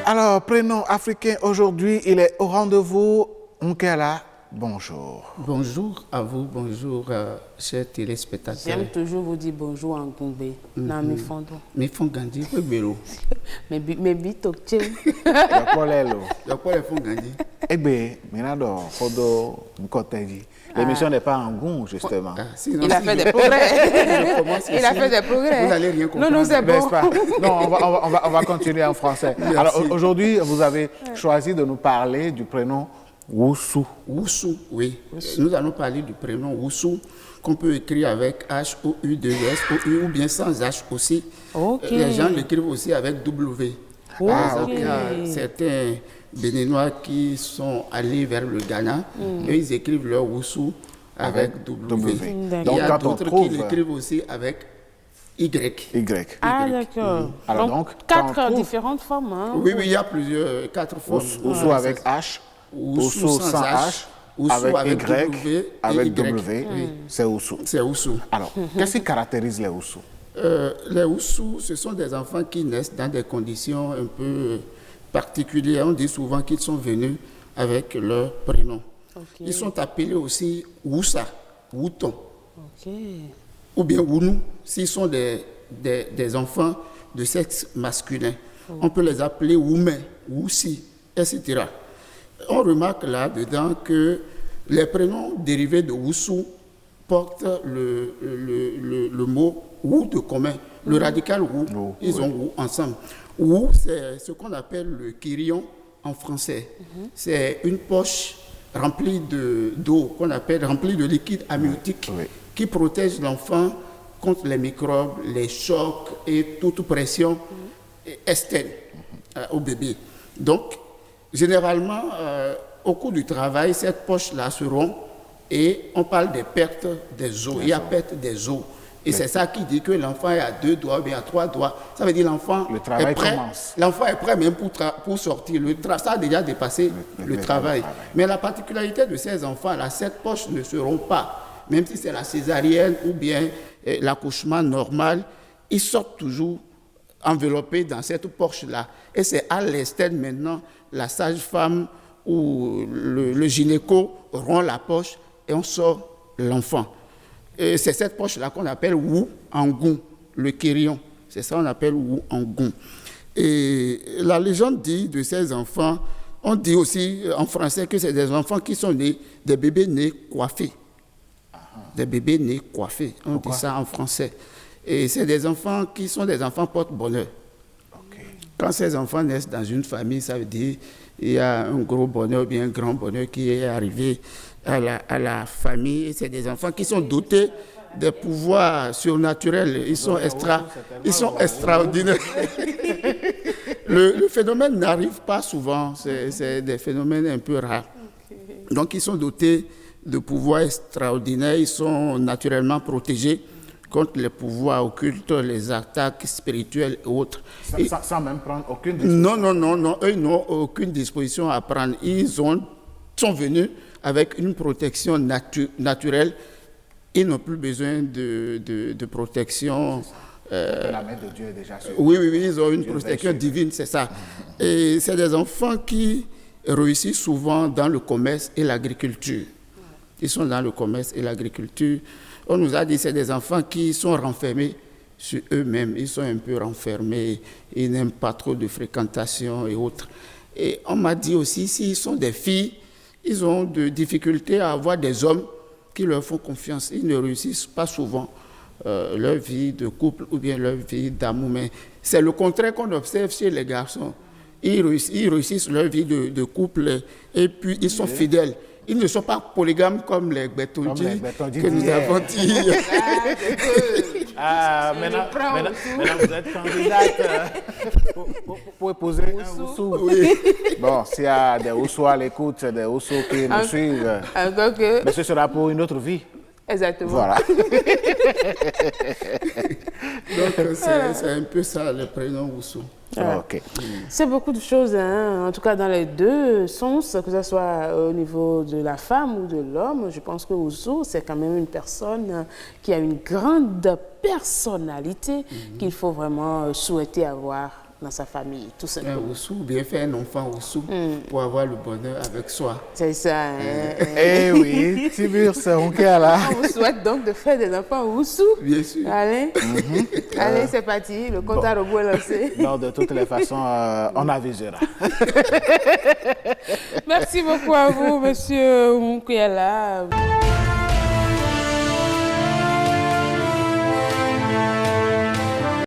Alors, prénom africain aujourd'hui, il est au rendez-vous. Nkela, bonjour. Bonjour à vous, bonjour chers téléspectateurs. J'aime toujours vous dire bonjour en Goumbé. Na mi fondo. Mi font gandi, oui, bélo. Mais bito tche. Pourquoi les font gandi? Eh bien, maintenant, Fodo Nkoteji. L'émission n'est pas en goût, justement. Il a fait des progrès. Il a fait des progrès. Vous n'allez rien comprendre. Non, c'est bon. Non, on va continuer en français. Merci. Alors, aujourd'hui, vous avez choisi de nous parler du prénom Woussou. Woussou, oui. Nous allons parler du prénom Woussou, qu'on peut écrire avec H-O-U-2-S, O-U, ou bien sans H aussi. Ok. Les gens l'écrivent aussi avec W. Par exemple, il y a certains Béninois qui sont allés vers le Ghana, et ils écrivent leur Woussou avec W. Il Donc, y a quand on d'autres trouve... qui l'écrivent aussi avec Y. Ah, d'accord. Alors, Donc, donc, quand on 4 trouve- différentes formes. Hein. Oui, il y a plusieurs, 4 formes. Woussou avec H, Woussou sans H, Woussou avec Y, W, avec et Y. W, c'est Woussou. C'est Woussou. Alors, qu'est-ce qui caractérise les Woussou? Les Woussou, ce sont des enfants qui naissent dans des conditions un peu particulières. On dit souvent qu'ils sont venus avec leur prénom. Okay. Ils sont appelés aussi Woussa, Wouton, Ok. ou bien Wounou, s'ils sont des enfants de sexe masculin. On peut les appeler Woumé, Woussi, etc. On remarque là-dedans que les prénoms dérivés de Woussou portent le mot Wou de commun, le radical Wou. Ils ont Wou ensemble. Wou, c'est ce qu'on appelle le kyrion en français. C'est une poche remplie d'eau, qu'on appelle remplie de liquide amniotique, qui protège l'enfant contre les microbes, les chocs et toute pression externe au bébé. Donc, généralement, au cours du travail, cette poche-là se rompt et on parle des pertes des os. Il y a perte des os. Et c'est ça qui dit que l'enfant est à 2 doigts, bien à 3 doigts. Ça veut dire l'enfant Le travail est prêt. commence. L'enfant est prêt même pour sortir. Ça a déjà dépassé le travail. Mais la particularité de ces enfants-là, cette poche ne se rompt pas. Même si c'est la césarienne ou bien l'accouchement normal, ils sortent toujours enveloppés dans cette poche-là. Et c'est à l'externe maintenant, la sage-femme ou le gynéco rompt la poche et on sort l'enfant. Et c'est cette poche-là qu'on appelle Wou Angoum, le kyrion. C'est ça qu'on appelle Wou Angoum. Et la légende dit de ces enfants, on dit aussi en français que c'est des enfants qui sont nés, des bébés nés coiffés. Des bébés nés coiffés, on dit ça en français. Et c'est des enfants qui sont des enfants porte-bonheur. Quand ces enfants naissent dans une famille, ça veut dire qu'il y a un gros bonheur, bien un grand bonheur qui est arrivé à la famille. Et c'est des enfants qui sont dotés de pouvoirs surnaturels. Ils sont extraordinaires. Le phénomène n'arrive pas souvent. C'est des phénomènes un peu rares. Donc, ils sont dotés de pouvoirs extraordinaires. Ils sont naturellement protégés contre les pouvoirs occultes, les attaques spirituelles et autres. Sans même prendre aucune disposition. Non. Eux n'ont aucune disposition à prendre. Ils sont venus avec une protection naturelle. Ils n'ont plus besoin de protection. La main de Dieu est déjà sur eux. Oui, ils ont une protection divine, c'est ça. Et c'est des enfants qui réussissent souvent dans le commerce et l'agriculture. Ils sont dans le commerce et l'agriculture. On nous a dit que c'est des enfants qui sont renfermés sur eux-mêmes. Ils sont un peu renfermés, ils n'aiment pas trop de fréquentation et autres. Et on m'a dit aussi, s'ils sont des filles, ils ont de difficultés à avoir des hommes qui leur font confiance. Ils ne réussissent pas souvent leur vie de couple ou bien leur vie d'amour. Mais c'est le contraire qu'on observe chez les garçons. Ils réussissent leur vie de couple et puis ils sont fidèles. Ils ne sont pas polygames comme les Bétondji que nous avons dit. Maintenant, vous êtes candidate pour épouser un Woussou. Oui. Bon, s'il y a des Woussou à l'écoute, des Woussou qui nous suivent, mais ce sera pour une autre vie. Exactement. Voilà. Donc, c'est un peu ça, le prénom Woussou. Ok. C'est beaucoup de choses, hein, en tout cas dans les deux sens, que ce soit au niveau de la femme ou de l'homme. Je pense que Woussou, c'est quand même une personne qui a une grande personnalité qu'il faut vraiment souhaiter avoir dans sa famille, tout simplement. Oussou, bien faire un enfant Oussou pour avoir le bonheur avec soi. C'est ça. Eh oui, Tibur, c'est on qui est là. On vous souhaite donc de faire des enfants Oussou. Bien sûr. Allez, allez, c'est parti. Le compte à rebours est lancé. Non, de toutes les façons, on avisera. Merci beaucoup à vous, monsieur Moukouela.